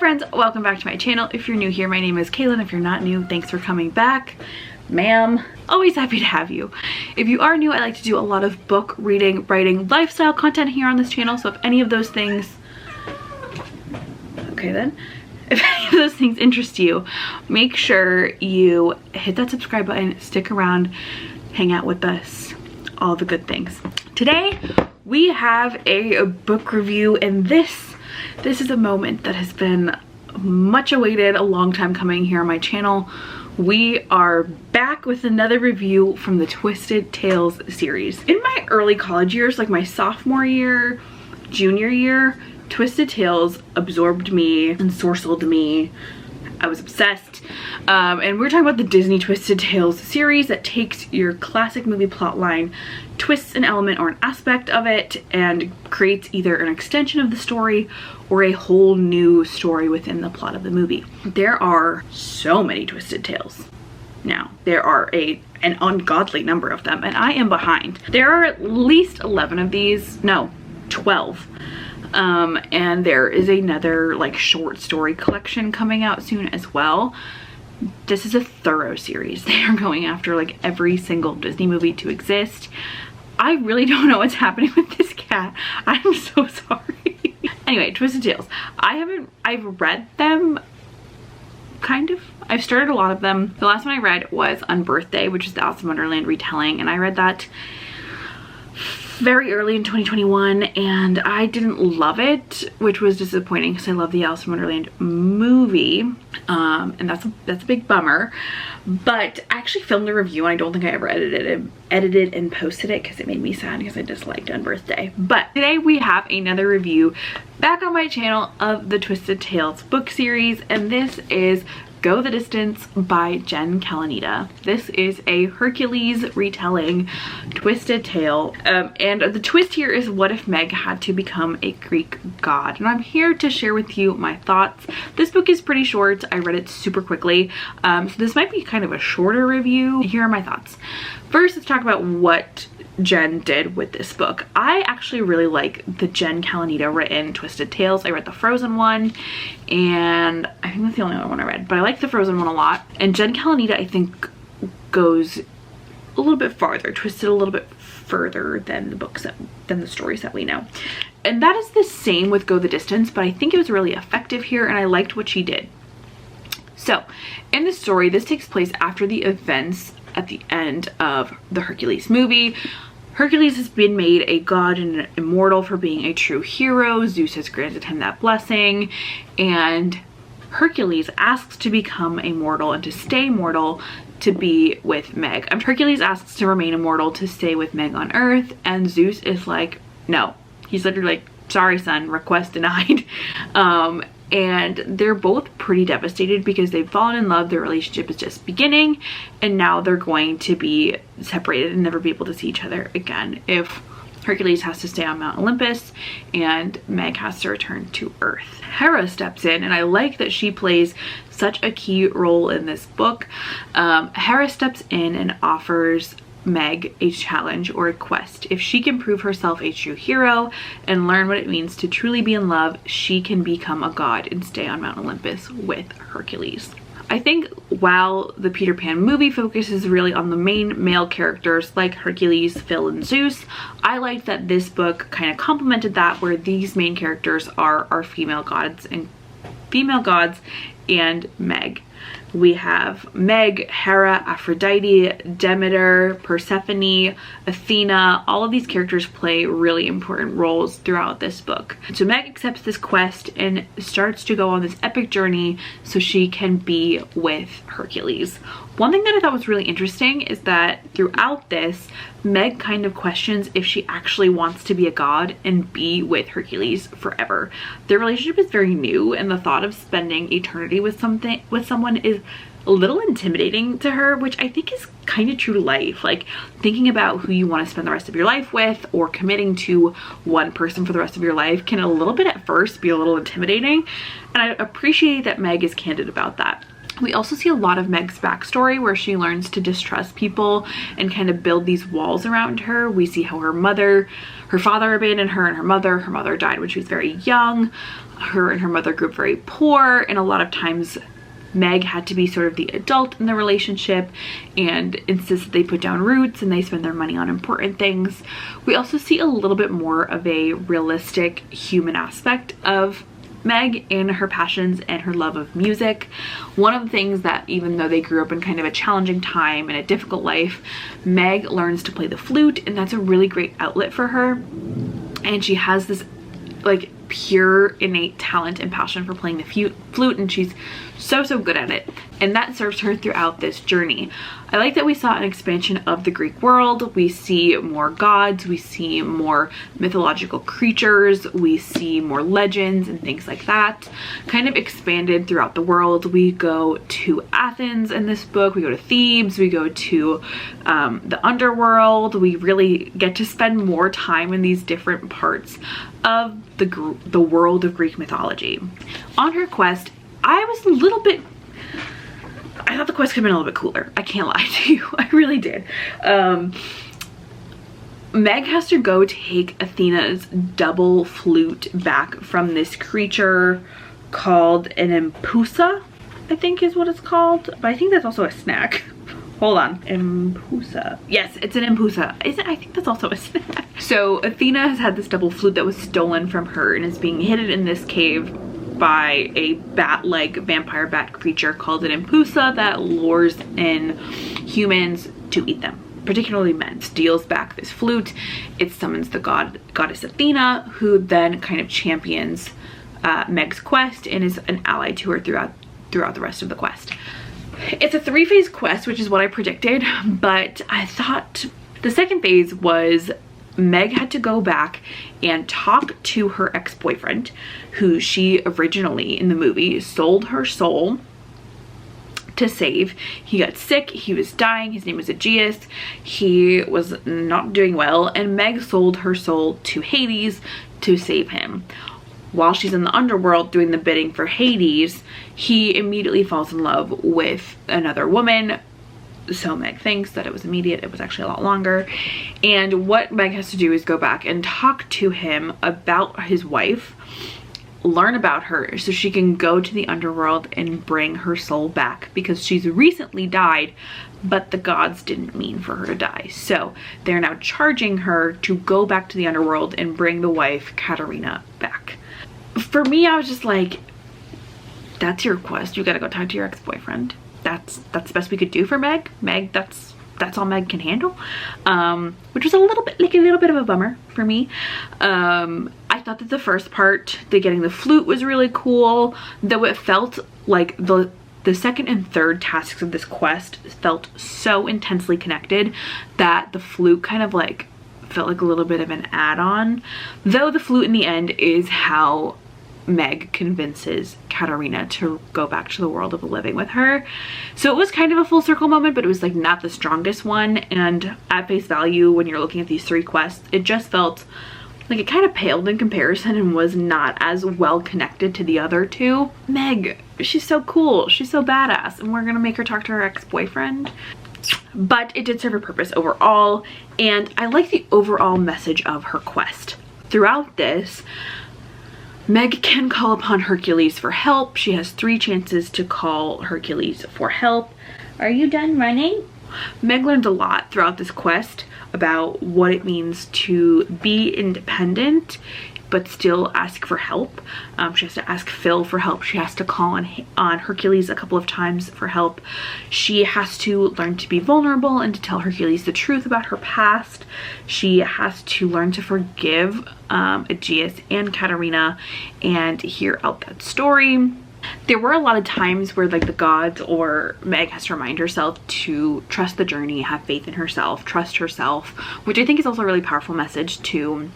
friends, welcome back to my channel. If you're new here, my name is Kayla, and if you're not new, thanks for coming back. Ma'am, always happy to have you. If you are new, I like to do a lot of book reading, writing, lifestyle content here on this channel, so if any of those things, okay then, if any of those things interest you, make sure you hit that subscribe button, stick around, hang out with us, all the good things. Today, we have a book review, and this is a moment that has been much awaited, a long time coming here on my channel. We are back with another review from the Twisted Tales series. In my early college years, like my sophomore year, junior year, Twisted Tales absorbed me, ensorcelled me. I was obsessed. And we're talking about the Disney Twisted Tales series that takes your classic movie plotline, twists an element or an aspect of it, and creates either an extension of the story or a whole new story within the plot of the movie. There are so many Twisted Tales. Now, there are an ungodly number of them, and I am behind. There are at least 11 of these, no, 12. And there is another like short story collection coming out soon as well. This is a thorough series. They are going after like every single Disney movie to exist. I really don't know what's happening with this cat. I'm so sorry. Anyway, Twisted Tales. I've read them, kind of. I've started a lot of them. The last one I read was Unbirthday, which is the Alice in Wonderland retelling, and I read that very early in 2021, and I didn't love it, which was disappointing because I love the Alice in Wonderland movie, and that's a big bummer. But I actually filmed a review, and I don't think I ever edited and posted it because it made me sad because I disliked Unbirthday. But today we have another review back on my channel of the Twisted Tales book series, and this is Go the Distance by Jen Kalanita. This is a Hercules retelling Twisted Tale. And the twist here is, what if Meg had to become a Greek god? And I'm here to share with you my thoughts. This book is pretty short. I read it super quickly. So this might be kind of a shorter review. Here are my thoughts. First, let's talk about what Jen did with this book. I actually really like the Jen Kalanita written Twisted Tales. I read the Frozen one, and I think that's the only other one I read, but I like the Frozen one a lot. And Jen Kalanita, I think, goes a little bit farther, twisted a little bit further than the books than the stories that we know. And that is the same with Go the Distance, but I think it was really effective here, and I liked what she did. So in the story, this takes place after the events at the end of the Hercules movie. Hercules has been made a god and an immortal for being a true hero. Zeus has granted him that blessing, and Hercules asks to become a mortal and to stay mortal to be with Meg. Hercules asks to remain immortal to stay with Meg on Earth, and Zeus is like, no. He's literally like, sorry son, request denied. And they're both pretty devastated because they've fallen in love, their relationship is just beginning, and now they're going to be separated and never be able to see each other again if Hercules has to stay on Mount Olympus and Meg has to return to Earth. Hera steps in, and I like that she plays such a key role in this book. Hera steps in and offers Meg a challenge or a quest. If she can prove herself a true hero and learn what it means to truly be in love, she can become a god and stay on Mount Olympus with Hercules. I think while the Peter Pan movie focuses really on the main male characters like Hercules, Phil, and Zeus, I liked that this book kind of complemented that, where these main characters are female gods and Meg. We have Meg, Hera, Aphrodite, Demeter, Persephone, Athena. All of these characters play really important roles throughout this book. So Meg accepts this quest and starts to go on this epic journey so she can be with Hercules. One thing that I thought was really interesting is that throughout this, Meg kind of questions if she actually wants to be a god and be with Hercules forever. Their relationship is very new, and the thought of spending eternity with someone is a little intimidating to her, which I think is kind of true to life. Like, thinking about who you want to spend the rest of your life with or committing to one person for the rest of your life can a little bit at first be a little intimidating, and I appreciate that Meg is candid about that. We also see a lot of Meg's backstory, where she learns to distrust people and kind of build these walls around her. We see how her father abandoned her, and her mother died when she was very young. her and her mother grew up very poor, and a lot of times Meg had to be sort of the adult in the relationship and insist that they put down roots and they spend their money on important things. We also see a little bit more of a realistic human aspect of Meg and her passions and her love of music. One of the things that, even though they grew up in kind of a challenging time and a difficult life, Meg learns to play the flute, and that's a really great outlet for her. And she has this like pure innate talent and passion for playing the flute, and she's so good at it, and that serves her throughout this journey. I like that we saw an expansion of the Greek world. We see more gods, we see more mythological creatures, we see more legends and things like that kind of expanded throughout the world. We go to Athens in this book, we go to Thebes, we go to the underworld. We really get to spend more time in these different parts of the world of Greek mythology. On her quest, I thought the quest could have been a little bit cooler. I can't lie to you. I really did. Meg has to go take Athena's double flute back from this creature called an empusa, I think is what it's called. But I think that's also a snack. Hold on. Empusa. Yes, it's an empusa. I think that's also a snack. So Athena has had this double flute that was stolen from her and is being hidden in this cave by a bat-like vampire bat creature called an empusa that lures in humans to eat them, particularly men. Steals back this flute. It summons the goddess Athena, who then kind of champions Meg's quest and is an ally to her throughout the rest of the quest. It's a 3-phase quest, which is what I predicted, but I thought the second phase was Meg had to go back and talk to her ex-boyfriend, who she originally in the movie sold her soul to save. He got sick, he was dying, his name was Aegeus, he was not doing well, and Meg sold her soul to Hades to save him. While she's in the underworld doing the bidding for Hades, he immediately falls in love with another woman. So Meg thinks that it was immediate. It was actually a lot longer. And what Meg has to do is go back and talk to him about his wife, learn about her so she can go to the underworld and bring her soul back, because she's recently died, but the gods didn't mean for her to die. So they're now charging her to go back to the underworld and bring the wife, Katerina, back. For me, I was just like, that's your quest. You gotta go talk to your ex-boyfriend. That's the best we could do for Meg. Meg, that's all Meg can handle, which was a little bit of a bummer for me. I thought that the first part, the getting the flute, was really cool, though it felt like the second and third tasks of this quest felt so intensely connected that the flute kind of like felt like a little bit of an add-on, though the flute in the end is how Meg convinces Katerina to go back to the world of the living with her. So it was kind of a full circle moment, but it was like not the strongest one. And at face value, when you're looking at these 3 quests, it just felt like it kind of paled in comparison and was not as well connected to the other 2. Meg, she's so cool, she's so badass, and we're gonna make her talk to her ex-boyfriend. But it did serve a purpose overall, and I like the overall message of her quest. Throughout this, Meg can call upon Hercules for help. She has 3 chances to call Hercules for help. Are you done running? Meg learns a lot throughout this quest about what it means to be independent but still ask for help. She has to ask Phil for help. She has to call on Hercules a couple of times for help. She has to learn to be vulnerable and to tell Hercules the truth about her past. She has to learn to forgive Aegeus and Katerina and hear out that story. There were a lot of times where like the gods or Meg has to remind herself to trust the journey, have faith in herself, trust herself, which I think is also a really powerful message to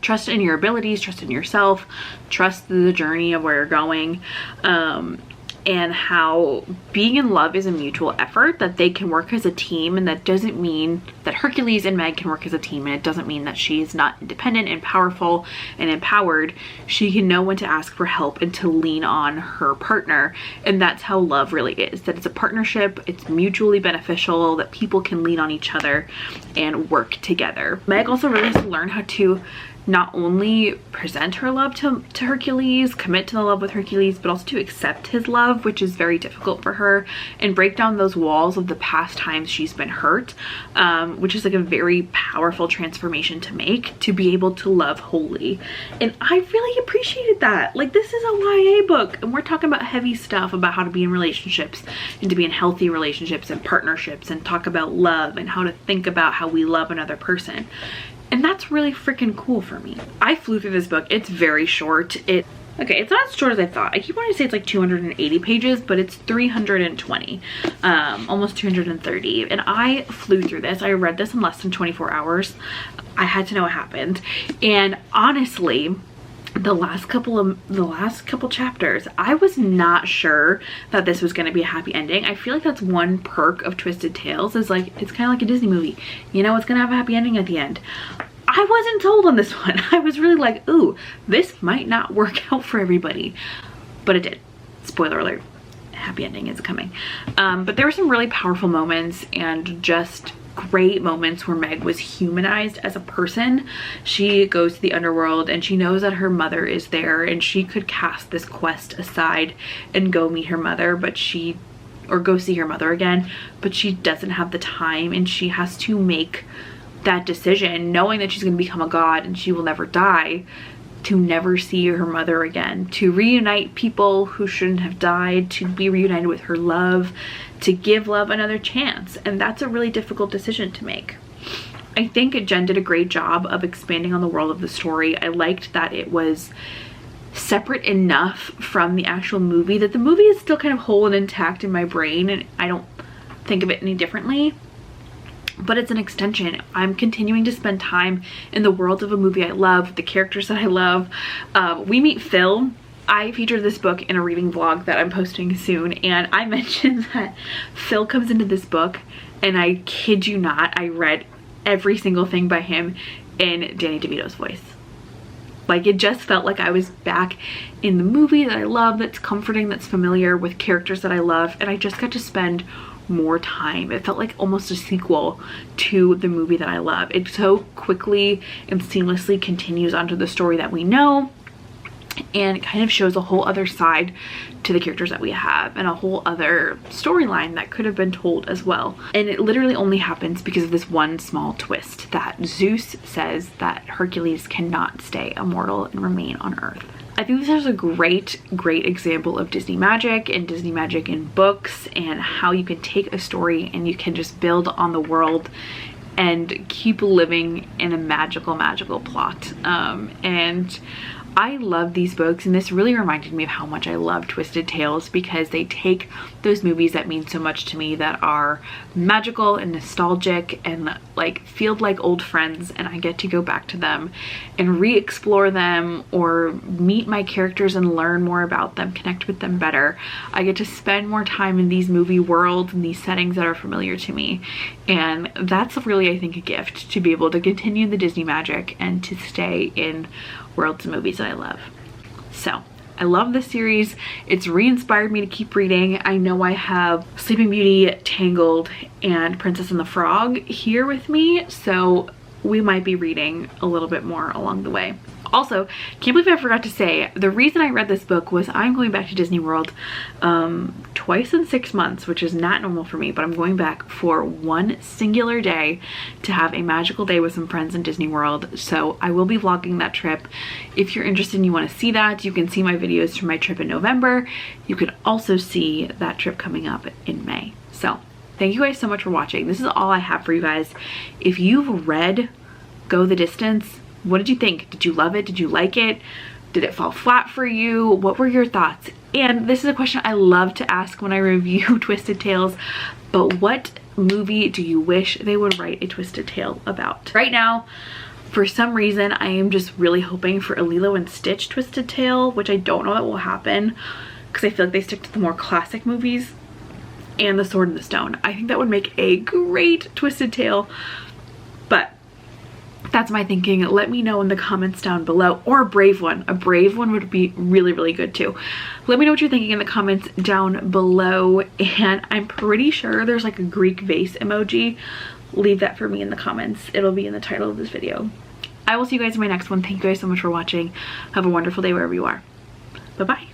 trust in your abilities, trust in yourself, trust the journey of where you're going, and how being in love is a mutual effort, that they can work as a team, and that doesn't mean that Hercules and Meg can work as a team, and it doesn't mean that she's not independent and powerful and empowered. She can know when to ask for help and to lean on her partner, and that's how love really is, that it's a partnership, it's mutually beneficial, that people can lean on each other and work together. Meg also really has to learn how to not only present her love to Hercules, commit to the love with Hercules, but also to accept his love, which is very difficult for her, and break down those walls of the past times she's been hurt, which is like a very powerful transformation to make, to be able to love wholly. And I really appreciated that. Like, this is a YA book, and we're talking about heavy stuff about how to be in relationships and to be in healthy relationships and partnerships, and talk about love and how to think about how we love another person. And that's really freaking cool for me. I flew through this book. It's very short. Okay, it's not as short as I thought. I keep wanting to say it's like 280 pages, but it's 320, almost 230. And I flew through this. I read this in less than 24 hours. I had to know what happened. And honestly, the last couple chapters, I was not sure that this was going to be a happy ending. I feel like that's one perk of Twisted Tales, is like, it's kind of like a Disney movie. You know, it's going to have a happy ending at the end. I wasn't told on this one. I was really like, ooh, this might not work out for everybody. But it did. Spoiler alert. Happy ending is coming. But there were some really powerful moments, and just great moments where Meg was humanized as a person. She goes to the underworld and she knows that her mother is there, and she could cast this quest aside and go meet her mother, or go see her mother again, but she doesn't have the time, and she has to make that decision, knowing that she's going to become a god and she will never die, to never see her mother again, to reunite people who shouldn't have died, to be reunited with her love, to give love another chance. And that's a really difficult decision to make. I think Jen did a great job of expanding on the world of the story. I liked that it was separate enough from the actual movie that the movie is still kind of whole and intact in my brain, and I don't think of it any differently. But it's an extension. I'm continuing to spend time in the world of a movie I love, the characters that I love. We meet Phil. I featured this book in a reading vlog that I'm posting soon, and I mentioned that Phil comes into this book, and I kid you not, I read every single thing by him in Danny DeVito's voice. Like, it just felt like I was back in the movie that I love, that's comforting, that's familiar, with characters that I love, and I just got to spend more time. It felt like almost a sequel to the movie that I love. It so quickly and seamlessly continues onto the story that we know, and it kind of shows a whole other side to the characters that we have, and a whole other storyline that could have been told as well. And it literally only happens because of this one small twist, that Zeus says that Hercules cannot stay immortal and remain on Earth. I think this is a great example of Disney magic, and Disney magic in books, and how you can take a story and you can just build on the world and keep living in a magical plot. And I love these books, and this really reminded me of how much I love Twisted Tales, because they take those movies that mean so much to me, that are magical and nostalgic and like feel like old friends, and I get to go back to them and re-explore them, or meet my characters and learn more about them, connect with them better. I get to spend more time in these movie worlds and these settings that are familiar to me, and that's really, I think, a gift, to be able to continue the Disney magic and to stay in worlds and movies that I love. So I love this series. It's re-inspired me to keep reading. I know I have Sleeping Beauty, Tangled, and Princess and the Frog here with me, so we might be reading a little bit more along the way. Also, can't believe I forgot to say, the reason I read this book was I'm going back to Disney World twice in 6 months, which is not normal for me, but I'm going back for one singular day to have a magical day with some friends in Disney World. So I will be vlogging that trip. If you're interested and you want to see that, you can see my videos from my trip in November. You could also see that trip coming up in May. So thank you guys so much for watching. This is all I have for you guys. If you've read Go the Distance, what did you think? Did you love it? Did you like it? Did it fall flat for you? What were your thoughts? And this is a question I love to ask when I review Twisted Tales, but what movie do you wish they would write a Twisted Tale about? Right now, for some reason, I am just really hoping for a Lilo and Stitch Twisted Tale, which I don't know that will happen, because I feel like they stick to the more classic movies, and The Sword and the Stone. I think that would make a great Twisted Tale, but that's my thinking. Let me know in the comments down below, or a brave one. A brave one would be really good too. Let me know what you're thinking in the comments down below, and I'm pretty sure there's like a Greek vase emoji. Leave that for me in the comments. It'll be in the title of this video. I will see you guys in my next one. Thank you guys so much for watching. Have a wonderful day wherever you are. Bye-bye.